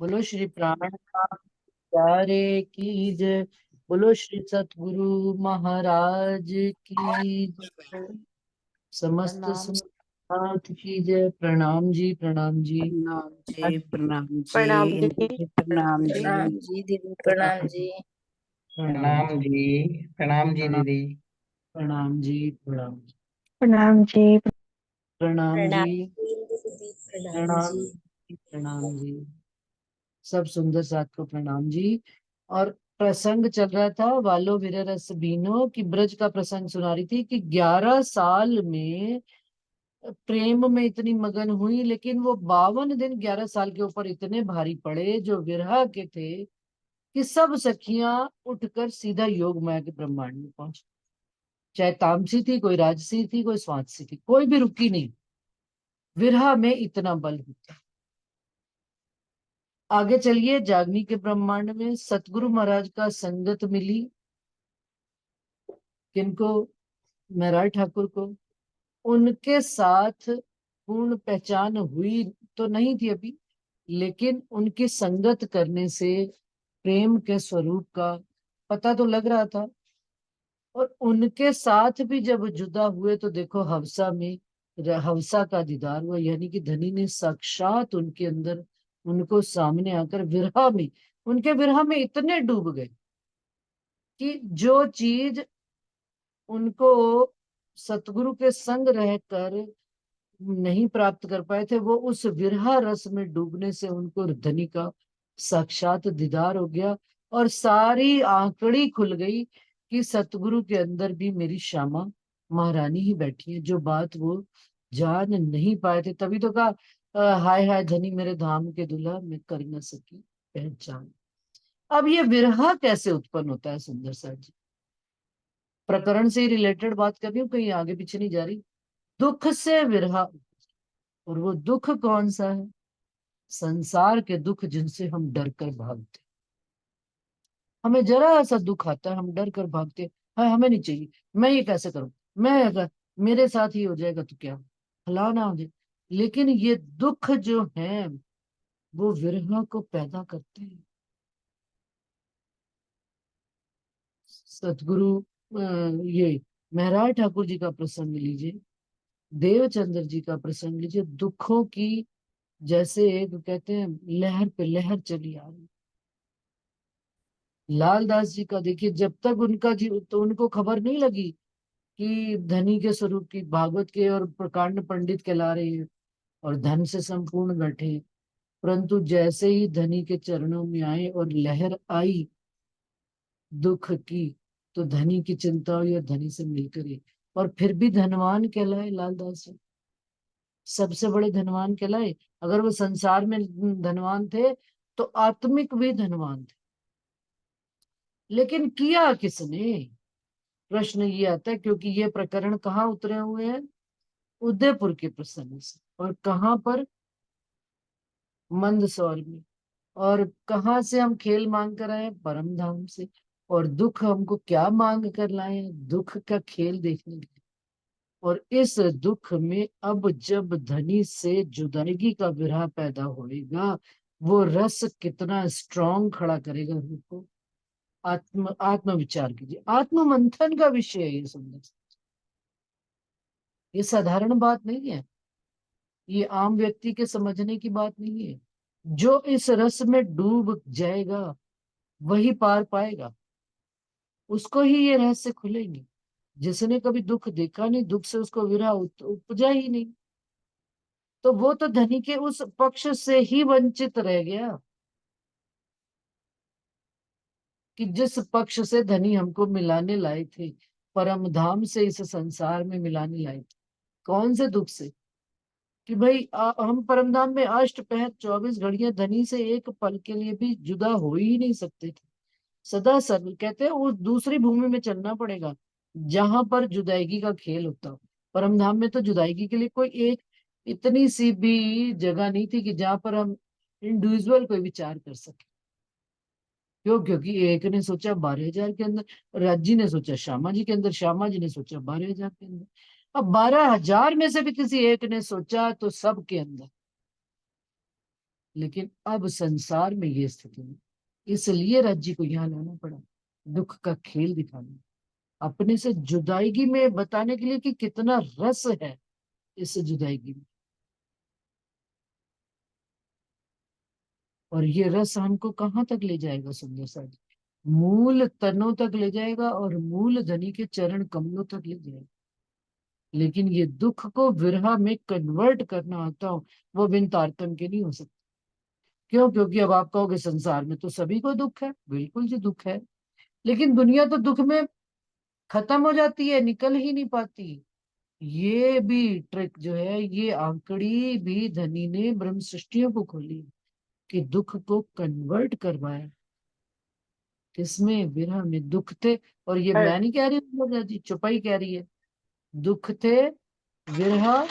बोलो श्री प्राणनाथ प्यारे की जय। बोलो श्री सतगुरु महाराज की जय। समस्त प्रणाम। संत की जय। प्रणाम जी, प्रणाम जी। प्रणाम जी। आज प्रणाम जी। प्रणाम इंदु जी। जी प्रणाम जी। प्रणाम जी दीदी, प्रणाम जी। प्रणाम प्रणाम जी। प्रणाम जी प्रणाम। दीदी। प्रणाम जी, प्रणाम। प्रणाम जी। प्रणाम जी। प्रणाम जी दीदी, प्रणाम प्रणाम जी। जी, प्रणाम जी। सब सुंदर साथ को प्रणाम जी। और प्रसंग चल रहा था वालो विरह बीनो की ब्रज का प्रसंग सुना रही थी कि 11 साल में प्रेम में इतनी मगन हुई, लेकिन वो 52 दिन 11 साल के ऊपर इतने भारी पड़े जो विरह के थे कि सब सखियां उठकर सीधा योग माया के ब्रह्मांड में पहुंच। चाहे तामसी थी, कोई राजसी थी, कोई स्वांसी थी, कोई भी रुकी नहीं। विरह में इतना बल होता। आगे चलिए, जागनी के ब्रह्मांड में सतगुरु महाराज का संगत मिली। किनको? महराज ठाकुर को। उनके साथ पूर्ण पहचान हुई तो नहीं थी अभी, लेकिन उनकी संगत करने से प्रेम के स्वरूप का पता तो लग रहा था। और उनके साथ भी जब जुदा हुए तो देखो हवसा में हवसा का दीदार हुआ, यानी कि धनी ने साक्षात उनके अंदर उनको सामने आकर विरह में, उनके विरह में इतने डूब गए कि जो चीज उनको सतगुरु के संग रहकर नहीं प्राप्त कर पाए थे, वो उस विरह रस में डूबने से उनको धनी का साक्षात दीदार हो गया। और सारी आंकड़ी खुल गई कि सतगुरु के अंदर भी मेरी श्यामा महारानी ही बैठी है, जो बात वो जान नहीं पाए थे। तभी तो कहा हाय हाय धनी मेरे धाम के दुल्हा, मैं कर न सकी पहचान। अब ये विरह कैसे उत्पन्न होता है सुंदर सा जी? प्रकरण से ही रिलेटेड बात कर रही हूँ, कहीं आगे पीछे नहीं जा रही। दुख से विरह। और वो दुख कौन सा है? संसार के दुख जिनसे हम डर कर भागते। हमें जरा सा दुख आता है हम डर कर भागते हैं, हमें नहीं चाहिए, मैं ये कैसे करूं, मैं अगर मेरे साथ ही हो जाएगा तो क्या, फलाना हो जाए। लेकिन ये दुख जो है वो विरह को पैदा करते हैं। सतगुरु ये महराज ठाकुर जी का प्रसंग लीजिए, देवचंद्र जी का प्रसंग लीजिए। दुखों की जैसे एक कहते हैं लहर पे लहर चली आ रही। लालदास जी का देखिए, जब तक उनका जी तो उनको खबर नहीं लगी कि धनी के स्वरूप की, भागवत के और प्रकांड पंडित कहला रहे हैं और धन से संपूर्ण बैठे हैं। परंतु जैसे ही धनी के चरणों में आए और लहर आई दुख की, तो धनी की चिंता हुई और धनी से मिलकर ही, और फिर भी धनवान कहलाए लालदास जी, सबसे बड़े धनवान कहलाए। अगर वो संसार में धनवान थे तो आत्मिक भी धनवान थे। लेकिन किया किसने? प्रश्न ये आता है, क्योंकि ये प्रकरण कहाँ उतरे हुए हैं? उदयपुर के प्रसंग से। और कहाँ पर? मंदसौर में। और कहाँ से हम खेल मांग कर आए? परम धाम से। और दुख हमको क्या मांग कर लाए हैं? दुख का खेल देखने के लिए। और इस दुख में अब जब धनी से जुदाई का विरह पैदा होएगा, वो रस कितना स्ट्रांग खड़ा करेगा रूह को। आत्म विचार कीजिए, आत्म मंथन का विषय है ये सुंदर। ये साधारण बात नहीं है, ये आम व्यक्ति के समझने की बात नहीं है। जो इस रस में डूब जाएगा वही पार पाएगा, उसको ही ये रहस्य खुलेंगे। जिसने कभी दुख देखा नहीं, दुख से उसको विरह उपजा ही नहीं, तो वो तो धनी के उस पक्ष से ही वंचित रह गया कि जिस पक्ष से धनी हमको मिलाने लाए थे, परम धाम से इस संसार में मिलाने लाए थे। कौन से दुख से? कि भाई हम परमधाम में अष्ट पहर 24 घड़ियां धनी से एक पल के लिए भी जुदा हो ही नहीं सकते थे। सदा सर्व कहते हैं उस दूसरी भूमि में चलना पड़ेगा जहां पर जुदाईगी का खेल होता हो। परमधाम में तो जुदाईगी के लिए कोई एक इतनी सी भी जगह नहीं थी कि जहां पर हम इंडिविजुअल कोई विचार कर सके। क्यों? क्योंकि एक ने सोचा 12,000 के अंदर, राज्जी ने सोचा श्यामा जी के अंदर, श्यामा जी ने सोचा 12,000 के अंदर। अब 12,000 में से भी किसी एक ने सोचा तो सबके अंदर। लेकिन अब संसार में ये स्थिति है, इसलिए राज्य को यहाँ लाना पड़ा, दुख का खेल दिखाना, अपने से जुदाईगी में बताने के लिए कि कितना रस है इस जुदाईगी में। और ये रस हमको कहाँ तक ले जाएगा सुंदर सा जी? मूल तनों तक ले जाएगा और मूल धनी के चरण कमलों तक ले जाएगा। लेकिन ये दुख को विरह में कन्वर्ट करना आता हो, वो बिन तारतम के नहीं हो सकता। क्यों? क्योंकि अब आप कहोगे संसार में तो सभी को दुख है, बिल्कुल जी दुख है, लेकिन दुनिया तो दुख में खत्म हो जाती है, निकल ही नहीं पाती। ये भी ट्रिक जो है, ये आंकड़ी भी धनी ने ब्रह्म सृष्टियों को खोली कि दुख को कन्वर्ट करवाया। किसमें? विरह में। दुख थे, और ये मैं नहीं कह रही हूँ जी, चुपाई कह रही है। दुख थे, विरह,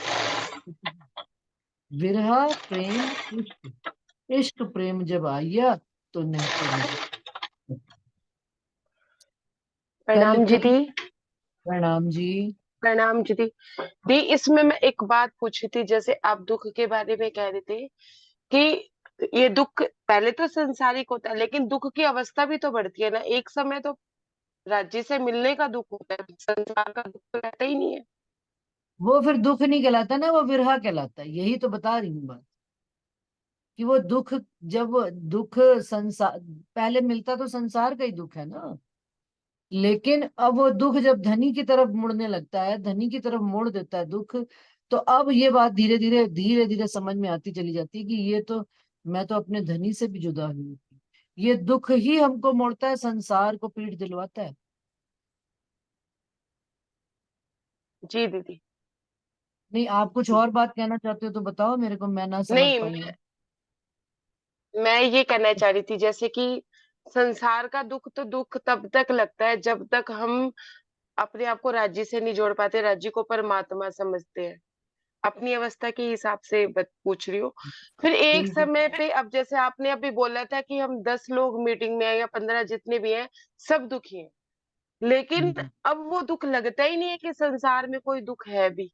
विरह प्रेम, इश्क, इश्क प्रेम जब आया तो नहते नदी। कल प्रणाम जी कल दी। प्रणाम जी। प्रणाम जी दी। दी, इसमें मैं एक बात पूछी थी, जैसे आप दुख के बारे में कह रहे थे कि ये दुख पहले तो संसारिक होता है, लेकिन दुख की अवस्था भी तो बढ़ती है ना। एक समय तो राज्य से मिलने का दुख होता है, संसार का दुख तो रहता ही नहीं है। वो फिर दुख नहीं कहलाता ना, वो विरह कहलाता है। यही तो बता रही हूँ बात, कि वो दुख, जब दुख संसार पहले मिलता तो संसार का ही दुख है ना, लेकिन अब वो दुख जब धनी की तरफ मुड़ने लगता है, धनी की तरफ मोड़ देता है दुख, तो अब ये बात धीरे धीरे धीरे धीरे समझ में आती चली जाती है कि ये तो, मैं तो अपने धनी से भी जुदा हुई हूँ। ये दुख ही हमको मोड़ता है, संसार को पीड़ दिलवाता है। जी दीदी। नहीं, आप कुछ और बात कहना चाहते हो तो बताओ मेरे को, मैं ना समझ नहीं, पाई हूँ। मैं ये कहना चाह रही थी, जैसे कि संसार का दुख तो दुख तब तक लगता है जब तक हम अपने आप को राज्य से नहीं जोड़ पाते, राज्य को परमात्मा समझते हैं। अपनी अवस्था के हिसाब से पूछ रही हूँ। फिर एक बिल्कुल। समय पे, अब जैसे आपने अभी बोला था कि हम 10 लोग मीटिंग में हैं या 15, जितने भी हैं, सब दुखी हैं, लेकिन हम्म। अब वो दुख लगता ही नहीं है कि संसार में कोई दुख है भी।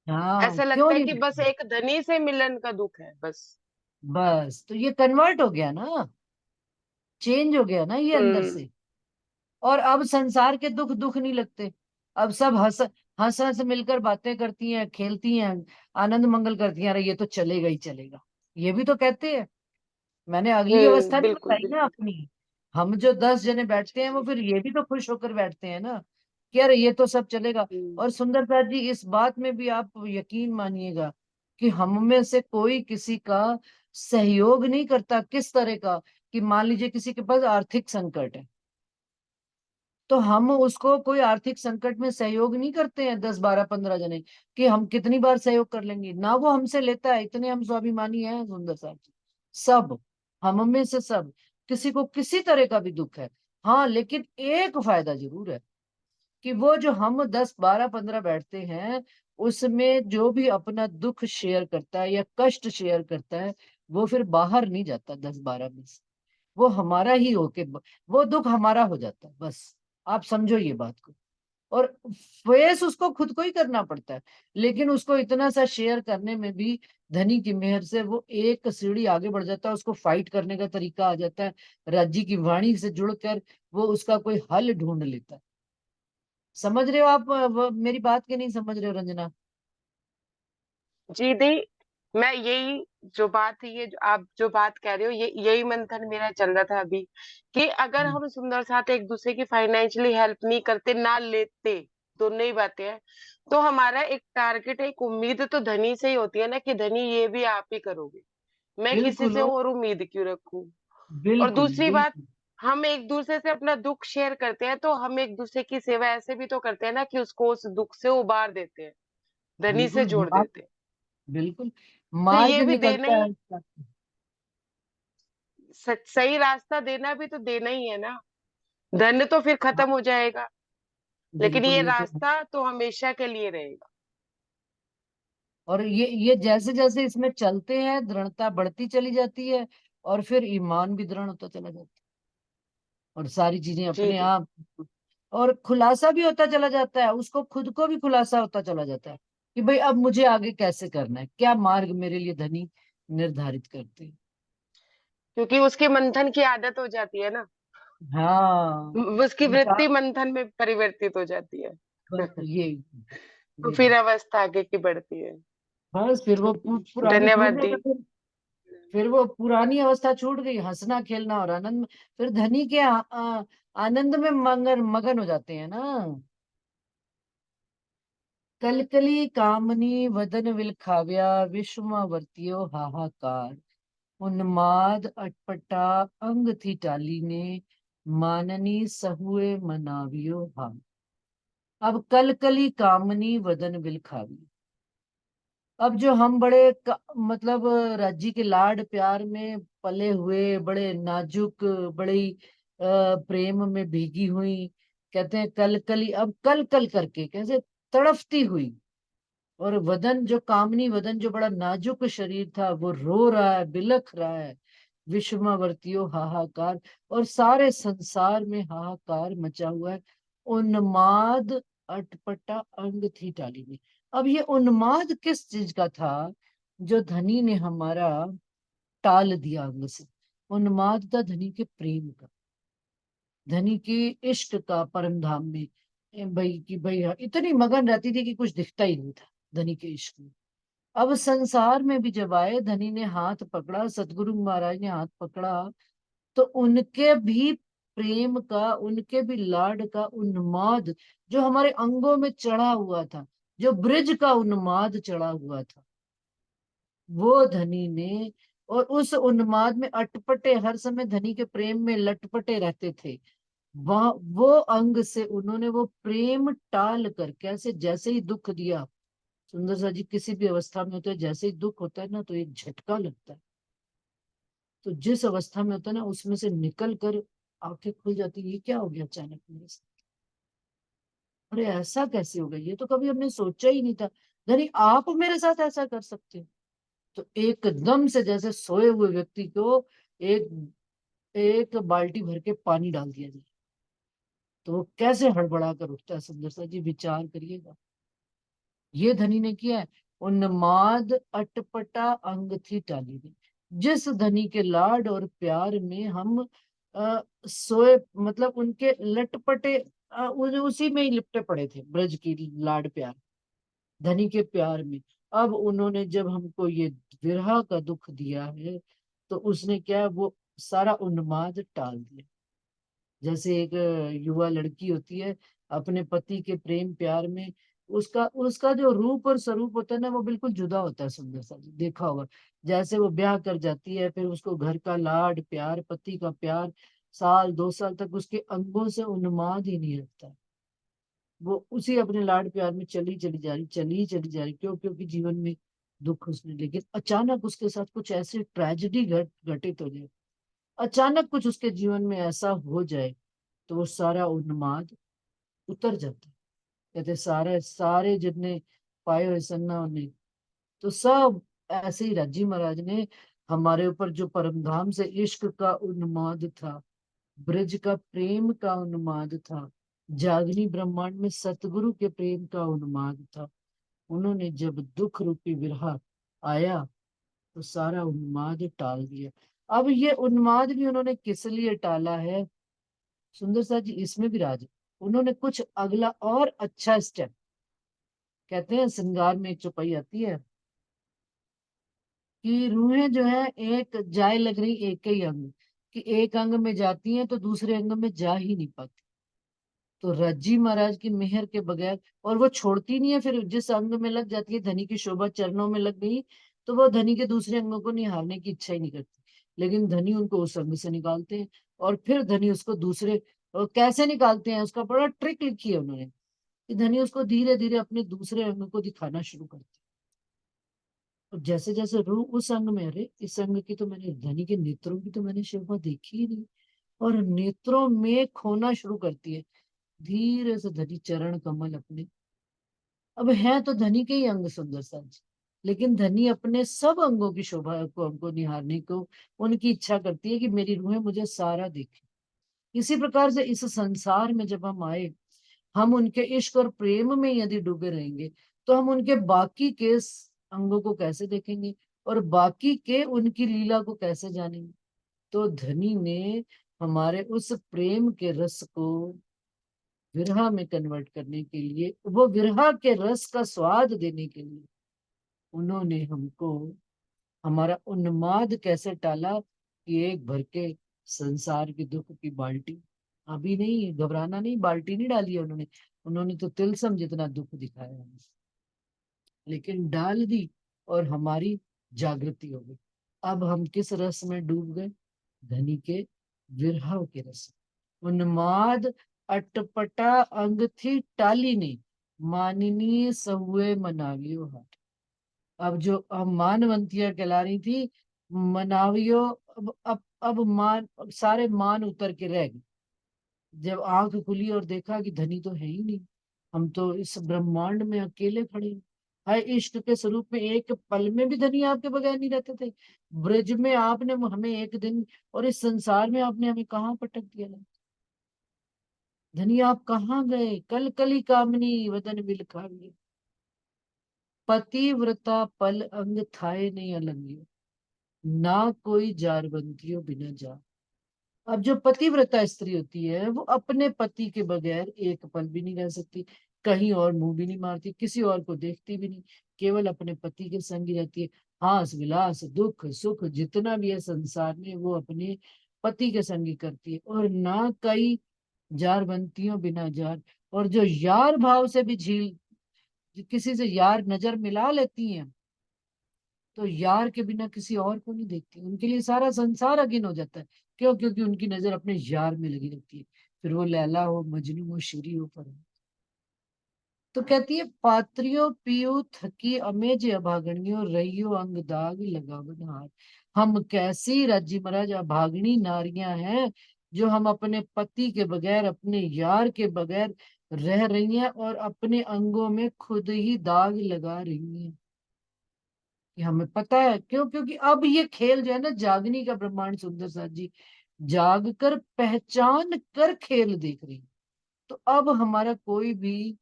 हाँ, ऐसा क्यों लगता है नहीं कि बस लगता? एक धनी से मिलन का दुख है बस। बस तो ये कन्वर्ट हो गया ना, चेंज हो गया ना ये अंदर हम्म। से। और अब संसार के दुख दुख नहीं लगते। अब सब हंस हंस हंस मिलकर बातें करती हैं, खेलती हैं, आनंद मंगल करती हैं। अरे ये तो चलेगा ही चलेगा, ये भी तो कहते हैं। मैंने अगली अवस्था नहीं बिल्कुल बताई ना बिल्कुल। अपनी। हम जो 10 जने बैठते हैं, वो फिर ये भी तो खुश होकर बैठते हैं ना, कि अरे ये तो सब चलेगा। हम्म। और सुंदरता जी, इस बात में भी आप यकीन मानिएगा कि हम में से कोई किसी का सहयोग नहीं करता। किस तरह का? कि मान लीजिए किसी के पास आर्थिक संकट है, तो हम उसको कोई आर्थिक संकट में सहयोग नहीं करते हैं 10 12 15 जने, कि हम कितनी बार सहयोग कर लेंगे ना। वो हमसे लेता है, इतने हम स्वाभिमानी हैं सुंदर साहब जी। सब, हम में से सब, किसी को किसी तरह का भी दुख है। हाँ, लेकिन एक फायदा जरूर है, कि वो जो हम 10 12 15 बैठते हैं, उसमें जो भी अपना दुख शेयर करता है या कष्ट शेयर करता है, वो फिर बाहर नहीं जाता 10 12 में से। वो हमारा ही होके वो दुख हमारा हो जाता है बस। आप समझो ये बात को। और फेस उसको खुद को ही करना पड़ता है, लेकिन उसको इतना सा शेयर करने में भी धनी की मेहर से वो एक सीढ़ी आगे बढ़ जाता है। उसको फाइट करने का तरीका आ जाता है, राज्य की वाणी से जुड़कर वो उसका कोई हल ढूंढ लेता है। समझ रहे हो आप मेरी बात के नहीं समझ रहे हो रंजना? जी दी, मैं यही जो बात है, ये जो आप जो बात कह रहे हो, ये यही मंथन मेरा चल रहा था अभी, कि अगर हम्म, हम सुंदर साथ एक दूसरे की फाइनेंशियली हेल्प नहीं करते, ना लेते, दोनों ही बातें हैं, तो हमारा एक टारगेट, एक उम्मीद तो धनी से ही होती है ना, कि धनी ये भी आप ही करोगे, मैं किसी बिल्कुल से हो, और उम्मीद क्यों रखूं। और बिल्कुल दूसरी बात, बिल्कुल। हम एक दूसरे से अपना दुख शेयर करते हैं, तो हम एक दूसरे की सेवा ऐसे भी तो करते हैं ना, कि उसको उस दुख से उबार देते हैं, धनी से बिल्कुल जोड़ देते हैं। बिल्कुल तो मार्ग ये भी देना निकलता ही, है इसका। सही रास्ता देना भी तो देना ही है ना। धन तो फिर हाँ, खत्म हो जाएगा, लेकिन बिल्कुल, ये ये तो है। रास्ता तो हमेशा के लिए रहेगा। और ये जैसे जैसे इसमें चलते हैं, दृढ़ता बढ़ती चली जाती है, और फिर ईमान भी दृढ़ होता चला जाता है, और सारी चीजें जी अपने दी। आप, और खुलासा भी होता चला जाता है। उसको खुद को भी खुलासा होता चला जाता है कि भाई अब मुझे आगे कैसे करना है, क्या मार्ग मेरे लिए धनी निर्धारित करते हैं। क्योंकि उसके मंथन की आदत हो जाती है ना, हाँ, उसकी उनका वृत्ति मंथन में परिवर्तित हो जाती है। बस तो ये फिर बात। अवस्था आगे की बढ़ती है। बस फिर वो पुरानी धन्यवाद छूट दी। गई, फिर वो पुरानी अवस्था छूट गई, हंसना खेलना और आनंद में। फिर धनी के आनंद में मगन मगन हो जाते हैं ना। कलकली कामनी वदन विलखाव्या, विषमावर्तियो हाहाकार। उन्माद अटपटा अंग थी टाली ने, माननी सहुए मनावियो हा। अब कलकली कामनी वदन विलखावी। अब जो हम बड़े मतलब राज्य के लाड प्यार में पले हुए, बड़े नाजुक, बड़ी प्रेम में भीगी हुई, कहते हैं कलकली, अब कल कल करके कैसे तड़फती हुई। और वदन जो कामनी वदन जो बड़ा नाजुक शरीर था, वो रो रहा है, बिलख रहा है। विषमावर्तियो हाहाकार, और सारे संसार में हाहाकार मचा हुआ है। उन्माद अटपटा अंग थी टाली में। अब ये उन्माद किस चीज का था जो धनी ने हमारा टाल दिया अंग से? उन्माद था धनी के प्रेम का, धनी के इश्क का परम धाम में। भाई कि भाई इतनी मगन रहती थी कि कुछ दिखता ही नहीं था धनी के इश्क में। अब संसार में भी जब आए, धनी ने हाथ पकड़ा, सतगुरु महाराज ने हाथ पकड़ा, तो उनके भी प्रेम का, उनके भी लाड का उन्माद जो हमारे अंगों में चढ़ा हुआ था, जो ब्रिज का उन्माद चढ़ा हुआ था, वो धनी ने, और उस उन्माद में अटपटे, हर समय धनी के प्रेम में लटपटे रहते थे, वह वो अंग से उन्होंने वो प्रेम टाल कर, कैसे, जैसे ही दुख दिया। सुंदर सा जी, किसी भी अवस्था में होता है, जैसे ही दुख होता है ना, तो एक झटका लगता है। तो जिस अवस्था में होता है ना, उसमें से निकल कर आंखें खुल जाती है, ये क्या हो गया अचानक मेरे साथ? अरे ऐसा कैसे हो गया, ये तो कभी हमने सोचा ही नहीं था। धनी आप मेरे साथ ऐसा कर सकते हो? तो एकदम से जैसे सोए हुए व्यक्ति को एक एक बाल्टी भर के पानी डाल दिया जाए, तो वो कैसे हड़बड़ा कर उठता है। सुंदर सा जी, विचार करिएगा। ये धनी ने किया है। उन्माद अटपटा अंग थी टाली में। जिस धनी के लाड और प्यार में हम सोए, मतलब उनके लटपटे, उसी में ही लिपटे पड़े थे, ब्रज की लाड प्यार, धनी के प्यार में। अब उन्होंने जब हमको ये विरह का दुख दिया है, तो उसने क्या, वो सारा उन्माद टाल दिया। जैसे एक युवा लड़की होती है अपने पति के प्रेम प्यार में, उसका उसका जो रूप और स्वरूप होता है ना, वो बिल्कुल जुदा होता है। सुंदर सा जी, देखा होगा। जैसे वो ब्याह कर जाती है, फिर उसको घर का लाड प्यार, पति का प्यार, साल 2 साल तक उसके अंगों से उन्माद ही नहीं हटता। वो उसी अपने लाड प्यार में चली चली जा रही, चली चली जा रही। क्यों? क्योंकि जीवन में दुख उसने, लेकिन अचानक उसके साथ कुछ ऐसी ट्रेजेडी घटित हो जाए, अचानक कुछ उसके जीवन में ऐसा हो जाए, तो वो सारा उन्माद उतर जाता है। कहते सारे सारे जितने पाए हुए सन्ना उन्हें, तो सब ऐसे ही राजी महाराज ने हमारे ऊपर जो परमधाम से इश्क का उन्माद था, ब्रज का प्रेम का उन्माद था, जागनी ब्रह्मांड में सतगुरु के प्रेम का उन्माद था, उन्होंने जब दुख रूपी विरह आया, तो सारा उन्माद टाल दिया। अब ये उन्माद भी उन्होंने किस लिए टाला है? सुंदर सा जी, इसमें भी राज है। उन्होंने कुछ अगला और अच्छा स्टेप, कहते हैं श्रृंगार में एक चौपाई आती है कि रूहें जो है एक जाए लग रही एक ही अंग, कि एक अंग में जाती हैं तो दूसरे अंग में जा ही नहीं पाती। तो रज्जी महाराज की मेहर के बगैर, और वो छोड़ती नहीं है, फिर जिस अंग में लग जाती है, धनी की शोभा चरणों में लग गई, तो वो धनी के दूसरे अंगों को निहारने की इच्छा ही नहीं करती। लेकिन धनी उनको उस अंग से निकालते हैं, और फिर धनी उसको दूसरे, और कैसे निकालते हैं उसका बड़ा ट्रिक लिखी है उन्होंने, कि धनी उसको धीरे धीरे अपने दूसरे अंग को दिखाना शुरू करते हैं। और जैसे जैसे रूह उस अंग में, अरे इस अंग की तो मैंने, धनी के नेत्रों की तो मैंने शोभा देखी ही नहीं, और नेत्रों में खोना शुरू करती है। धीरे से धनी चरण कमल अपने, अब है तो धनी के ही अंग सुंदर साज, लेकिन धनी अपने सब अंगों की शोभा को, हमको निहारने को उनकी इच्छा करती है कि मेरी रूहें मुझे सारा देखे। इसी प्रकार से इस संसार में जब हम आए, हम उनके इश्क और प्रेम में यदि डूबे रहेंगे, तो हम उनके बाकी के अंगों को कैसे देखेंगे, और बाकी के उनकी लीला को कैसे जानेंगे? तो धनी ने हमारे उस प्रेम के रस को विरह में कन्वर्ट करने के लिए, वो विरह के रस का स्वाद देने के लिए उन्होंने हमको हमारा उन्माद कैसे टाला कि एक भर के संसार के दुख की बाल्टी, अभी नहीं घबराना नहीं, बाल्टी नहीं डाली है उन्होंने, उन्होंने तो तिलसम जितना दुख दिखाया हमें, लेकिन डाल दी और हमारी जागृति हो गई। अब हम किस रस में डूब गए? धनी के विरह के रस में। उन्माद अटपटा अंग थी टाली ने, मानिनी सहुए मनावियो हाट। अब जो हम मानवंतिया कहला रही थी, मनावियो, अब मान, सारे मान उतर के रह गए। जब आंख खुली और देखा कि धनी तो है ही नहीं, हम तो इस ब्रह्मांड में अकेले खड़े हैं। हाय, इश्क के स्वरूप में एक पल में भी धनी आपके बगैर नहीं रहते थे। ब्रज में आपने हमें एक दिन, और इस संसार में आपने हमें कहाँ पटक दिया? धनी आप कहाँ गए? कल कली कामनी वदन बिलखावी, पतिव्रता पल अंग थाए नहीं अलंगियो, ना कोई जारबंदियों बिना जा। अब जो पतिव्रता स्त्री होती है वो अपने पति के बगैर एक पल भी नहीं रह सकती, कहीं और मुंह भी नहीं मारती, किसी और को देखती भी नहीं, केवल अपने पति के संग ही रहती है। हास विलास दुख सुख जितना भी है संसार में वो अपने पति के संग ही करती है, और ना कई जार बनती हो बिना जार। और जो यार भाव से भी झील, किसी से यार नजर मिला लेती हैं तो यार के बिना किसी और को नहीं देखती, उनके लिए सारा संसार अगिन हो जाता है। क्यों? क्योंकि उनकी नजर अपने यार में लगी रहती है, फिर वो लैला हो, मजनू हो, श्री हो, पर हो। तो कहती है, पात्रियों पियो थकी अमेज अभागणियों, रहियो अंग दाग लगावन हार। हम कैसी राज्य महाराज अभागनी नारियां हैं जो हम अपने पति के बगैर, अपने यार के बगैर रह रही हैं और अपने अंगों में खुद ही दाग लगा रही हैं। ये हमें पता है। क्यों? क्योंकि अब ये खेल जो है ना, जागनी का ब्रह्मांड सुंदर साथ जी जाग कर पहचान कर खेल देख रही है। तो अब हमारा कोई भी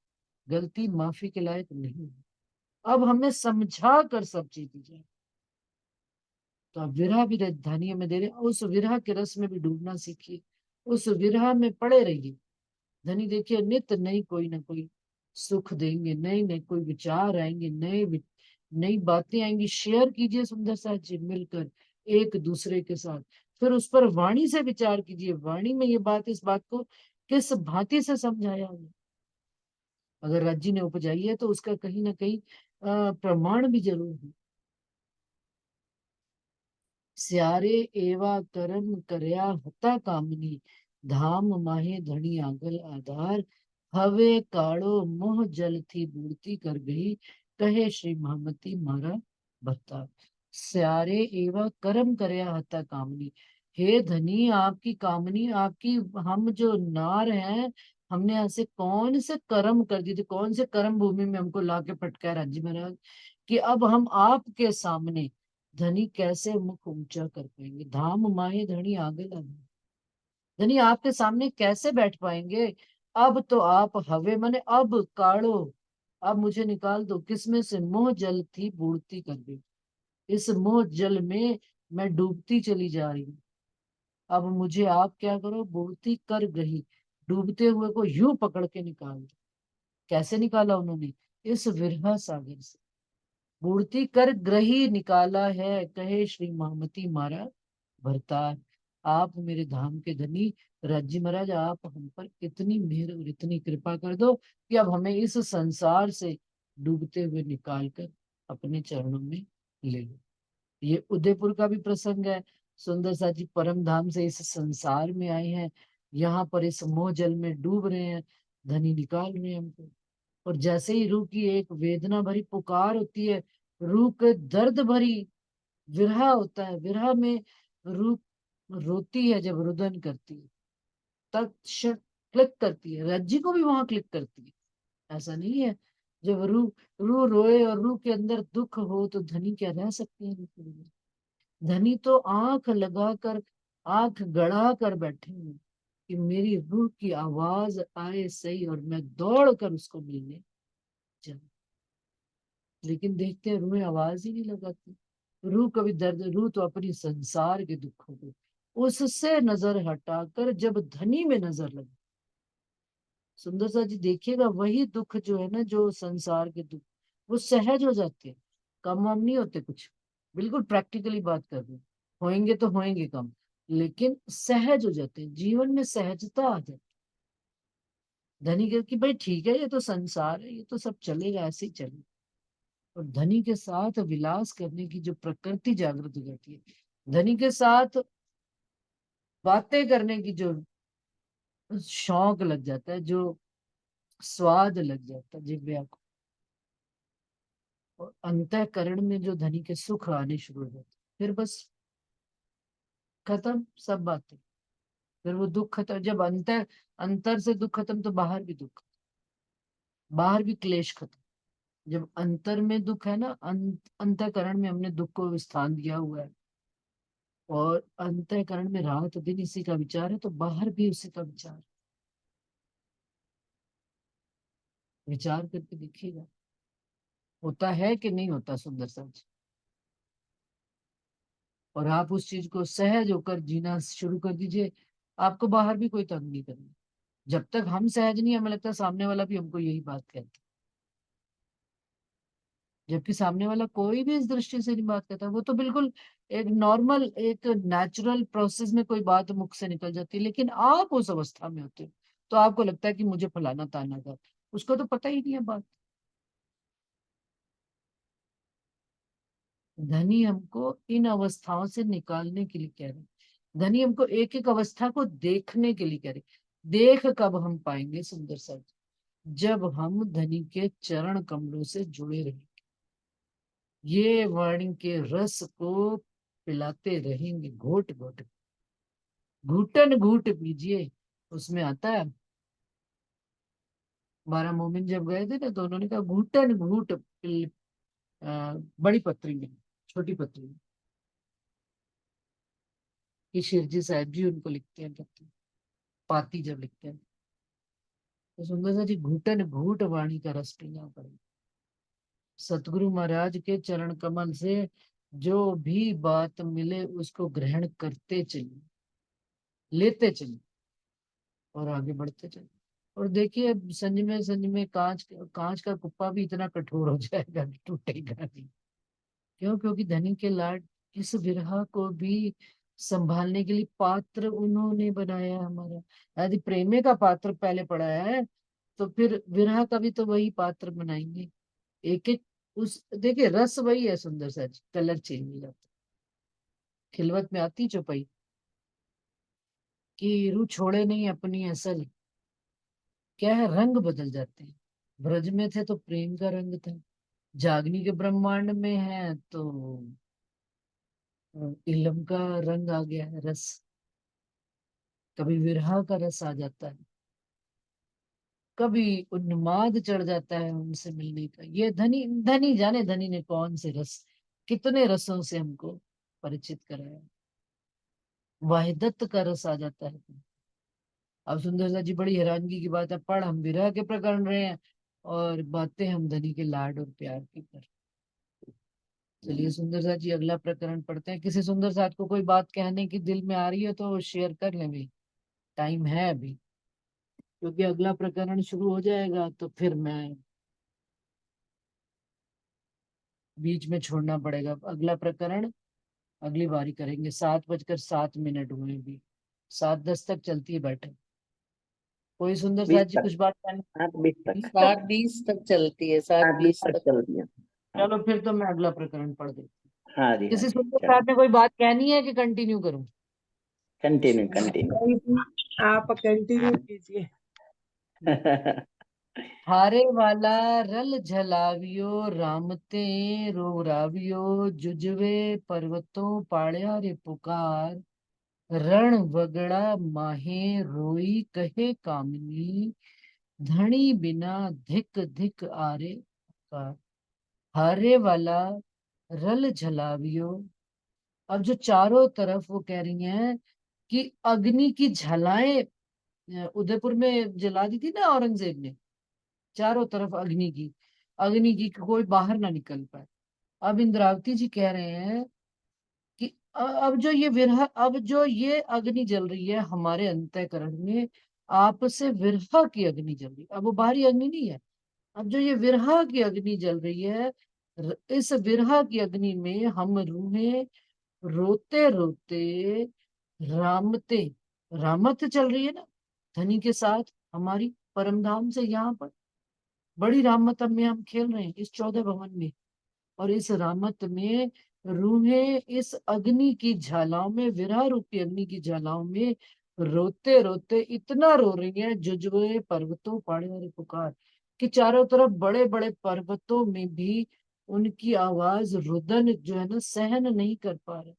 गलती माफी के लायक नहीं है। अब हमें समझा कर सब चीज दी जाए। तो अब विरह भी राजधानी हमें दे रहे हैं, उस विरह के रस में भी डूबना सीखिए, उस विरह में पड़े रहिए। धनी देखिए, नित नई कोई ना कोई सुख देंगे, नए नए कोई विचार आएंगे, नई बातें आएंगी। शेयर कीजिए सुंदर साथ जी मिलकर एक दूसरे के साथ, फिर उस पर वाणी से विचार कीजिए, वाणी में ये बात, इस बात को किस भांति से समझाया है। अगर राज्य ने उपजाई है तो उसका कहीं ना कहीं प्रमाण भी जरूर है। स्यारे एवा करम करया हता कामनी, धाम माहे धनी आगल आधार, हवे काड़ो मोह जल थी बूढ़ती कर गई, कहे श्री महामती मारा भत्ता। स्यारे एवा करम करया हता कामनी, हे धनी आपकी कामनी, आपकी हम जो नार हैं, हमने ऐसे कौन से कर्म कर दिए थे, कौन से कर्म भूमि में हमको लाके पटकाया राज्य महाराज, कि अब हम आपके सामने धनी कैसे मुख ऊंचा कर पाएंगे। धाम माहे धनी आगे लगे, धनी आपके सामने कैसे बैठ पाएंगे। अब तो आप हवे मने अब काढ़ो, अब मुझे निकाल दो, किसमें से? मोह जल थी बूढ़ती कर दी, इस मोह जल में मैं डूबती चली जा रही हूँ। अब मुझे आप क्या करो, बूढ़ती कर गई, डूबते हुए को यूं पकड़ के निकाल दो। कैसे निकाला उन्होंने? इस विरह सागर से मूर्ति कर ग्रही निकाला है, कहे श्री महामती मारा भरतार। आप मेरे धाम के धनी राज्य महाराज, आप हम पर इतनी मेहर और इतनी कृपा कर दो कि अब हमें इस संसार से डूबते हुए निकाल कर अपने चरणों में ले लो। ये उदयपुर का भी प्रसंग है। सुंदर सा जी परम धाम से इस संसार में आए हैं, यहाँ पर इस मोह जल में डूब रहे हैं, धनी निकाल रहे हैं हमको। और जैसे ही रूह की एक वेदना भरी पुकार होती है, रूह के दर्द भरी विरह होता है, विरह में रूह रोती है, जब रुदन करती है तत्क्षण क्लिक करती है, रज्जी को भी वहां क्लिक करती है। ऐसा नहीं है, जब रूह रूह रोए और रूह के अंदर दुख हो तो धनी क्या रह सकते हैं रूह के बगैर? धनी तो आंख लगाकर, आंख गड़ा कर बैठे हैं कि मेरी रूह की आवाज आए सही और मैं दौड़ कर उसको मिलने जाऊं। लेकिन देखते हैं रूह आवाज ही नहीं लगाती। रूह कभी दर्द, रूह तो अपनी संसार के दुखों को उससे नजर हटाकर जब धनी में नजर लगे, सुंदर सा जी देखिएगा, वही दुख जो है ना, जो संसार के दुख, वो सहज हो जाते हैं, कम वम नहीं होते कुछ। बिल्कुल प्रैक्टिकली बात कर रहे हैं, होंगे तो होंगे कम, लेकिन सहज हो जाते हैं, जीवन में सहजता आ जाती है। धनी के कि भाई ठीक है, ये तो संसार है, ये तो सब चलेगा, ऐसे ही चलेगा। और धनी के साथ विलास करने की जो प्रकृति जागृत हो जाती है, धनी के साथ बातें करने की जो शौक लग जाता है, जो स्वाद लग जाता है जिह्वा को, और अंतःकरण में जो धनी के सुख आने शुरू हो जाते, फिर बस खत्म सब बातें। फिर वो दुख खत्म, जब अंतर अंतर से दुख खत्म तो बाहर भी दुख, बाहर भी क्लेश खत्म। जब अंतर में दुख है ना, अंतःकरण में हमने दुख को स्थान दिया हुआ है, और अंतःकरण में रात दिन इसी का विचार है, तो बाहर भी उसी का विचार है। विचार करके देखिएगा, होता है कि नहीं होता सुंदर सच। और आप उस चीज को सहज होकर जीना शुरू कर दीजिए, आपको बाहर भी कोई तंग नहीं करेगा। जब तक हम सहज नहीं, हमें लगता है सामने वाला भी हमको यही बात कहता है, जबकि सामने वाला कोई भी इस दृष्टि से नहीं बात करता। वो तो बिल्कुल एक नॉर्मल, एक नेचुरल प्रोसेस में कोई बात मुख से निकल जाती है, लेकिन आप उस अवस्था में होते हो तो आपको लगता है कि मुझे फलाना ताना था, उसको तो पता ही नहीं है बात। धनी हमको इन अवस्थाओं से निकालने के लिए कह रहे हैं, धनी हमको एक एक अवस्था को देखने के लिए कह रहे हैं। देख कब हम पाएंगे सुंदर सा, जब हम धनी के चरण कमलों से जुड़े रहेंगे, ये वाणी के रस को पिलाते रहेंगे, घोट घोट, घुटन घूट पीजिए। उसमें आता है, 12 मोमिन जब गए थे ना, तो उन्होंने कहा घुटन घूट बड़ी पत्री में, छोटी पत्री में, कि शिरजी साहब जी उनको लिखते हैं पत्री, पाती जब लिखते हैं, तो सुंदर सा जी घुटन घूट वाणी का रस पीना पड़ेगा। सतगुरु महाराज के चरण कमल से जो भी बात मिले उसको ग्रहण करते चलिए, लेते चलिए, और आगे बढ़ते चलिए। और देखिए, संज में कांच कांच का कुप्पा भी इतना कठोर हो जाएगा कि टूटेगा नहीं। क्यों? क्योंकि धनी के लाड इस विरह को भी संभालने के लिए पात्र उन्होंने बनाया हमारा। यदि प्रेमे का पात्र पहले पड़ा है, तो फिर विरह का भी तो वही पात्र बनाएंगे। एक एक उस देखिए, रस वही है सुंदर सा, कलर चेंज हो जाता है। खिलवत में आती चौपाई कि रू छोड़े नहीं अपनी असल, क्या है, रंग बदल जाते हैं। ब्रज में थे तो प्रेम का रंग था, जागनी के ब्रह्मांड में है तो इलम का रंग आ गया है, रस। कभी विरह का रस आ जाता है, कभी उन्माद चढ़ जाता है उनसे मिलने का। ये धनी धनी जाने, धनी ने कौन से रस, कितने रसों से हमको परिचित कराया। वाहिदत का रस आ जाता है। अब सुंदर सा जी, बड़ी हैरानगी की बात है, पढ़ हम विरह के प्रकरण रहे हैं और बातें हम धनी के लाड और प्यार की कर। चलिए सुंदर सा जी, अगला प्रकरण पढ़ते हैं। किसी सुंदर साथ को कोई बात कहने की दिल में आ रही है तो शेयर कर लें भाई, टाइम है अभी, क्योंकि अगला प्रकरण शुरू हो जाएगा तो फिर मैं बीच में छोड़ना पड़ेगा। अगला प्रकरण अगली बारी करेंगे। 7:07 हुए भी, 7:10 तक चलती है बैठक। कोई सुंदर साथ 20 जी तक, कुछ बात कहनी? 8:20 तक, 7:20 तक चलती है, 8:20 7:20 तक तक। चल दिया। हाँ। चलो फिर तो मैं अगला प्रकरण पढ़ देती हूँ। हाँ जी, हाँ किसी जी, सुंदर चलो साथ ने कोई बात कहनी है कि कंटिन्यू करूं? Continue continue. आप कंटिन्यू कीजिए। हारे वाला रल झलावियो, रामते रोरावियो, जुजवे पर्वतों पाड़या रे पुकार, रण वगड़ा माहे रोई कहे कामिनी, धनी बिना धिक धिक आरे पुकार। हारे वाला रल झलावियो। अब जो चारों तरफ वो कह रही हैं कि अग्नि की झलाएं उदयपुर में जला दी थी ना औरंगजेब ने, चारों तरफ अग्नि की, अग्नि की कोई बाहर ना निकल पाए। अब इंद्रावती जी कह रहे हैं कि अब जो ये विरह, अब जो ये अग्नि जल रही है हमारे अंतःकरण में, आप से विरह की अग्नि जल रही है। अब वो बाहरी अग्नि नहीं है, अब जो ये विरह की अग्नि जल रही है, इस विरह की अग्नि में हम रूहें रोते रोते रामते, रामत चल रही है ना धनी के साथ हमारी परम धाम से यहाँ पर। बड़ी रामत में हम खेल रहे हैं इस 14 भवन में, और इस रामत में रूहें इस अग्नि की ज्वालाओं में, विरह रूपी अग्नि की ज्वालाओं में रोते रोते इतना रो रही है, जुजवे पर्वतों पहाड़े और पुकार, कि चारों तरफ बड़े बड़े पर्वतों में भी उनकी आवाज, रुदन जो है ना, सहन नहीं कर पा रहे।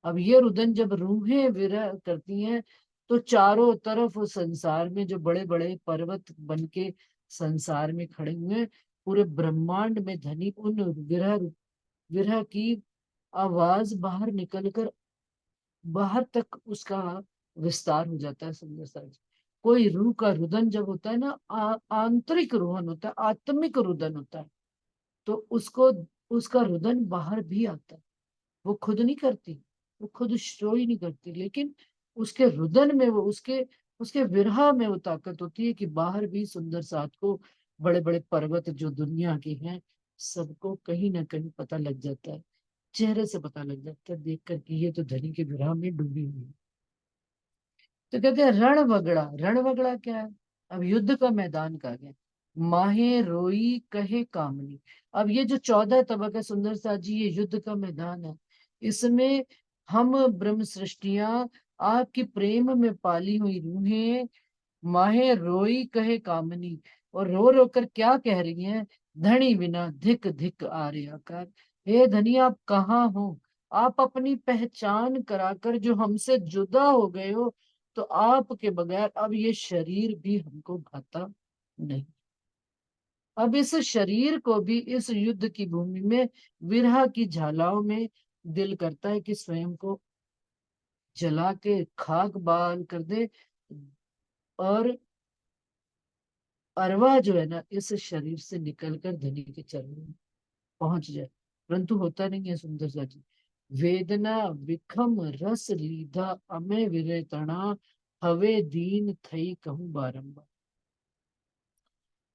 अब ये रुदन जब रूहें विरह करती हैं, तो चारों तरफ उस संसार में जो बड़े बड़े पर्वत बन के संसार में खड़े हुए हैं, पूरे ब्रह्मांड में धनी उन विरह विरह की आवाज बाहर निकलकर बाहर तक उसका विस्तार हो जाता है। सुंदर सा कोई रूह का रुदन जब होता है ना, आंतरिक रोहन होता है, आत्मिक रुदन होता है, तो उसको, उसका रुदन बाहर भी आता है। वो खुद नहीं करती, वो खुद शो ही नहीं करती, लेकिन उसके रुदन में, वो उसके उसके विरह में वो ताकत होती है कि बाहर भी सुंदर साथ को, बड़े बड़े पर्वत जो दुनिया के हैं, सबको कहीं ना कहीं पता लग जाता है, चेहरे से पता लग जाता है देख कर कि ये तो धनी के विरह में डूबी हुई है। तो कहते हैं रण वगड़ा, रण वगड़ा क्या है? अब युद्ध का मैदान कहा गया। माहे रोई कहे कामनी, अब ये जो 14 तबक है सुंदर सा जी, ये युद्ध का मैदान है। इसमें हम ब्रह्म सृष्टियां, आपकी प्रेम में पाली हुई रूहें, माहे रोई कहे कामनी, और रो रो कर क्या कह रही हैं? धनी बिना धिक धिक आर्याकार, हे धनी आप कहाँ हो? आप अपनी पहचान कराकर जो हमसे जुदा हो गए हो, तो आपके बगैर अब ये शरीर भी हमको भाता नहीं। अब इस शरीर को भी इस युद्ध की भूमि में, विरह की झालाओं में दिल करता है कि स्वयं को जला के खाक बाल कर दे, और अरवा जो है ना इस शरीर से निकलकर धनी के चरणों में पहुंच जाए। परंतु होता नहीं है सुंदर सा जी। वेदना विखम रस लीधा अमे विरह तना, हवे दीन थई कहूं बारंबार।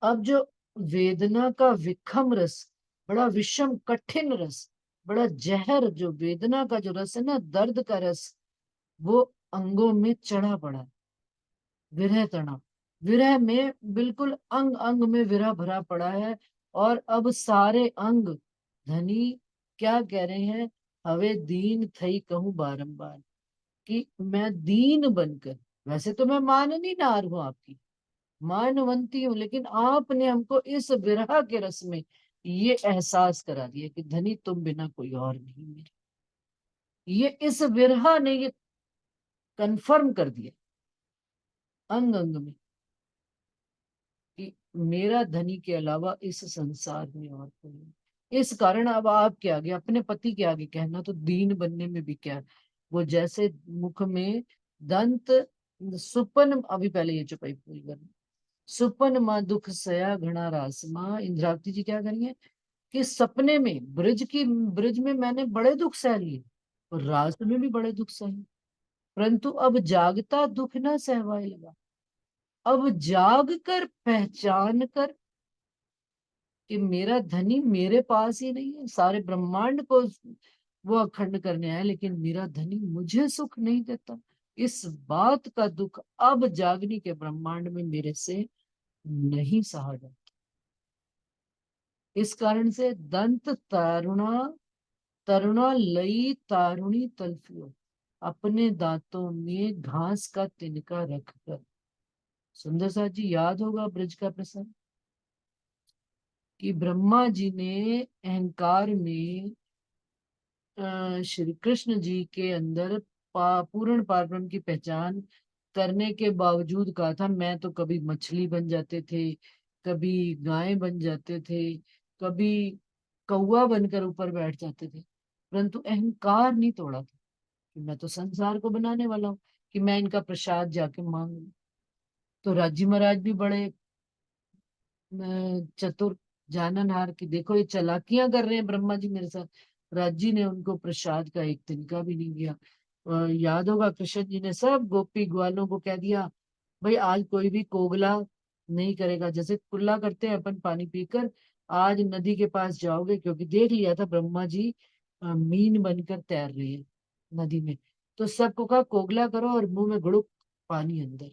अब जो वेदना का विखम रस, बड़ा विषम कठिन रस, बड़ा जहर, जो वेदना का जो रस है ना, दर्द का रस, वो अंगों में चढ़ा पड़ा है। विरह तना, विरह में बिल्कुल अंग अंग में विरह भरा पड़ा है। और अब सारे अंग धनी क्या कह रहे हैं? हवे दीन थई कहूं बारंबार, कि मैं दीन बनकर, वैसे तो मैं माननी नार हूं आपकी, मानवंती हूं, लेकिन आपने हमको इस विरह के रस में ये एहसास करा दिया कि धनी तुम बिना कोई और नहीं मेरे। ये इस विरह ने ये कंफर्म कर दिया अंग अंग में कि मेरा धनी के अलावा इस संसार में और कोई नहीं। इस कारण अब आपके आगे, अपने पति के आगे कहना तो दीन बनने में भी क्या है। वो जैसे मुख में दंत सुपन, अभी पहले ये चुपाई पूरी करनी। सुपन माँ दुख सया घना रास माँ, इंद्रावती जी क्या करेंगे कि सपने में ब्रिज में मैंने बड़े दुख सह लिए, और रास में भी बड़े दुख सहे, परंतु अब जागता दुख ना सहवाए लगा। अब जाग कर पहचान कर कि मेरा धनी मेरे पास ही नहीं है, सारे ब्रह्मांड को वो अखंड करने आया, लेकिन मेरा धनी मुझे सुख नहीं देता, इस बात का दुख अब जागनी के ब्रह्मांड में मेरे से नहीं सहा जाता। इस कारण से दंत तारुणा, तरुणा लई तारुणी तल्फियो, अपने दांतों में घास का तिनका रखकर। सुंदर सा जी याद होगा ब्रज का प्रसंग, कि ब्रह्मा जी ने अहंकार में श्री कृष्ण जी के अंदर पूर्ण पारब्रह्म की पहचान करने के बावजूद कहा था, मैं तो कभी मछली बन जाते थे, कभी गाय बन जाते थे, कभी कौवा बनकर ऊपर बैठ जाते थे, परंतु अहंकार नहीं तोड़ा था कि मैं तो संसार को बनाने वाला हूँ, कि मैं इनका प्रसाद जाके मांगू। तो राजी महाराज भी बड़े चतुर जाननहार, की देखो ये चालाकियां कर रहे हैं ब्रह्मा जी मेरे साथ, राज्य ने उनको प्रसाद का एक तिनका भी नहीं दिया। याद होगा कृष्ण जी ने सब गोपी ग्वालों को कह दिया, भाई आज कोई भी कोगला नहीं करेगा। जैसे कुल्ला करते हैं अपन पानी पीकर, आज नदी के पास जाओगे, क्योंकि देख लिया था ब्रह्मा जी मीन बनकर तैर रहे हैं नदी में। तो सबको कहा कोगला करो और मुंह में गुड़ुक पानी अंदर।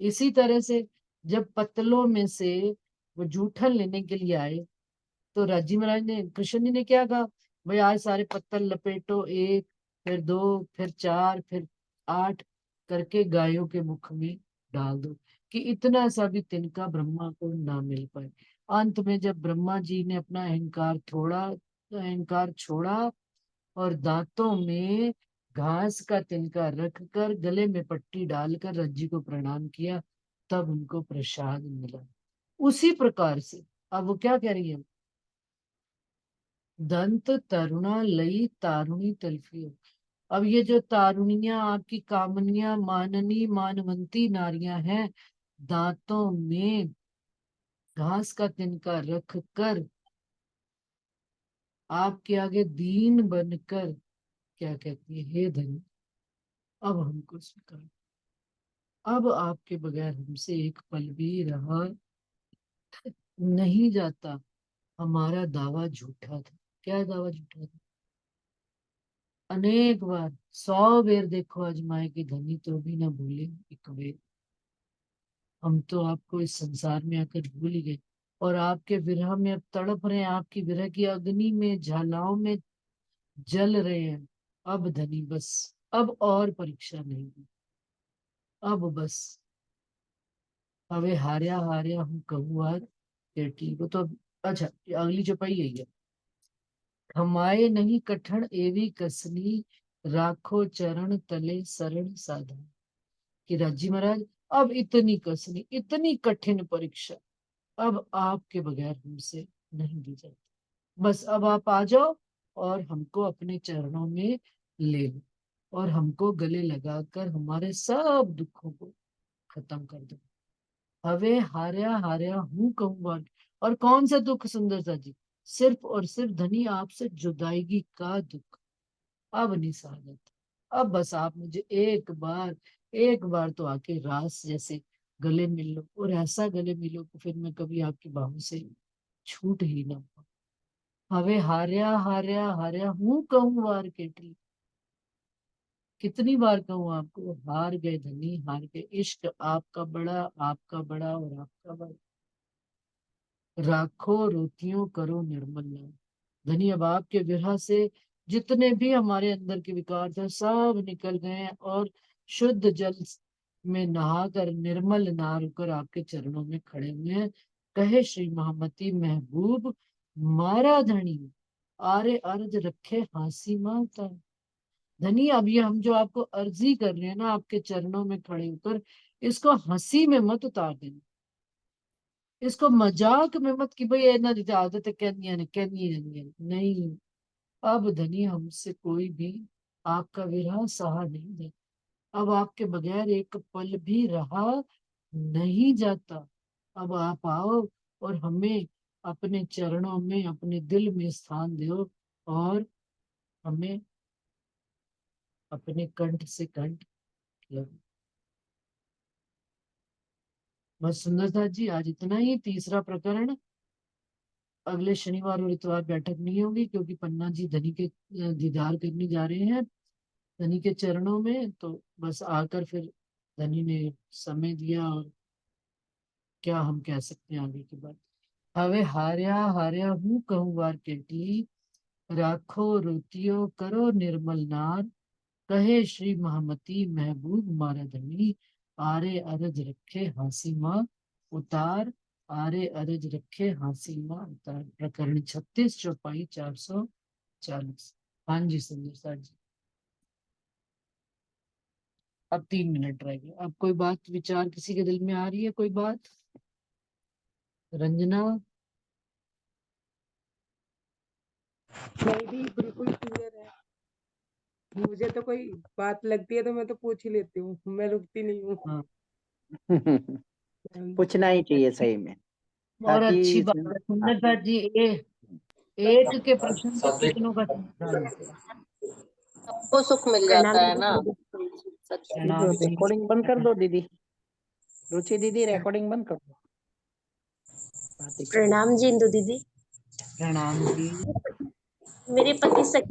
इसी तरह से जब पत्तलों में से वो जूठन लेने के लिए आए, तो राजी महाराज ने, कृष्ण जी ने क्या कहा, भाई आज सारे पत्तल लपेटो, एक, फिर दो, फिर चार, फिर 8 करके गायों के मुख में डाल दो, कि इतना सा भी तिनका ब्रह्मा को ना मिल पाए। अंत में जब ब्रह्मा जी ने अपना अहंकार छोड़ा और दांतों में घास का तिनका रखकर गले में पट्टी डालकर रज्जी को प्रणाम किया, तब उनको प्रसाद मिला। उसी प्रकार से अब वो क्या कह रही है, दंत तरुणा लई तारुणी तल्फियो। अब ये जो तारुणियां आपकी कामनियां माननी मानवंती नारियां हैं, दांतों में घास का तिनका रख कर आपके आगे दीन बनकर क्या कहती है, हे धन अब हमको स्वीकार, अब आपके बगैर हमसे एक पल भी रहा नहीं जाता। हमारा दावा झूठा था। क्या दावा झूठा था? अनेक बार 100 बेर देखो आजमाए कि धनी तो भी ना भूले एक बेर। हम तो आपको इस संसार में आकर भूल ही गए, और आपके विरह में अब तड़प रहे हैं, आपकी विरह की अग्नि में ज्वालाओं में जल रहे हैं। अब धनी बस, अब और परीक्षा नहीं दी, अब बस हवे हार्या हार्या हूँ कहूआर केटी। वो तो अच्छा, ये अगली चौपाई यही है, हमारे नहीं कठण एवी कसनी, राखो चरण तले शरण साधा। कि राजी महाराज अब इतनी कसनी, इतनी कठिन परीक्षा अब आपके बगैर हमसे नहीं दी जाती। बस अब आप आ जाओ और हमको अपने चरणों में ले लो, और हमको गले लगाकर हमारे सब दुखों को खत्म कर दो। हवे हार्या हार्या हूं कहूंगा। और कौन सा दुख सुंदरता जी, सिर्फ और सिर्फ धनी आपसे जुदाईगी का दुख अब नहीं सहा जाता। अब बस आप मुझे एक बार तो आके रास जैसे गले मिल लो, और ऐसा गले मिलो कि फिर मैं कभी आपकी बाहों से छूट ही ना पाऊं। हवे हार्या हार्या हार्या हूं कहूं वार केटली। कितनी बार कहूं आपको, हार गए धनी हार गए, इश्क आपका बड़ा और आपका बड़ा। राखो रोतियों करो निर्मल नाम। धनी अब आपके विरह से जितने भी हमारे अंदर के विकार थे सब निकल गए हैं, और शुद्ध जल में नहाकर निर्मल ना होकर आपके चरणों में खड़े हुए हैं। कहे श्री महामती महबूब मारा धनी, आरे अर्ज रखे हासी माता। धनी अब ये हम जो आपको अर्जी कर रहे हैं ना आपके चरणों में खड़े होकर, इसको हंसी में मत उतार देना, इसको मजाक में मत कि भाई इन्हों की आदत कहनिया ने कहनी रहनी है। नहीं, अब धनी हमसे कोई भी आपका विरह सहा नहीं दे। अब आपके बगैर एक पल भी रहा नहीं जाता। अब आप आओ और हमें अपने चरणों में अपने दिल में स्थान दो, और हमें अपने कंठ से कंठ लगो। बस सुंदरता जी आज इतना ही। तीसरा प्रकरण अगले शनिवार और इतवार बैठक नहीं होगी, क्योंकि पन्ना जी धनी के दीदार करने जा रहे हैं धनी के चरणों में। तो बस आकर फिर धनी ने समय दिया, और क्या हम कह सकते हैं आगे की बात। हवे हार्या हार्या हूं कहूं वार केटी, राखो रोतियो करो निर्मल नार। कहे श्री महामती महबूब मारा धनी, आरे अरज रखे हासी माँ उतार। आरे अरज रखे हासी माँ उतार। प्रकरण 36 चौपाई 440। हाँ जी सुंदर सर जी, अब 3 मिनट रह गए। अब कोई बात विचार किसी के दिल में आ रही है, कोई बात? रंजना? नहीं भी बिल्कुल क्लियर है। मुझे तो कोई बात लगती है तो मैं तो पूछ ही लेती हूँ, मैं रुकती नहीं हूँ। हाँ, पूछना ही चाहिए सही में, और ताकि अच्छी बात इसमें है हाँ सुंदर सर जी। ये एक के प्रश्न से कितनों का समाधान होता है। सबको सुख मिल प्रणाम जाता है ना। दीदी। सच में। प्रणाम जी। रिकॉर्डिंग बंद कर दो दीदी, रुचि दीदी रिकॉर्डिंग बंद कर दो। बातें करो। प्रणाम जी इंदु दीदी। प्रणाम जी। मेरे पति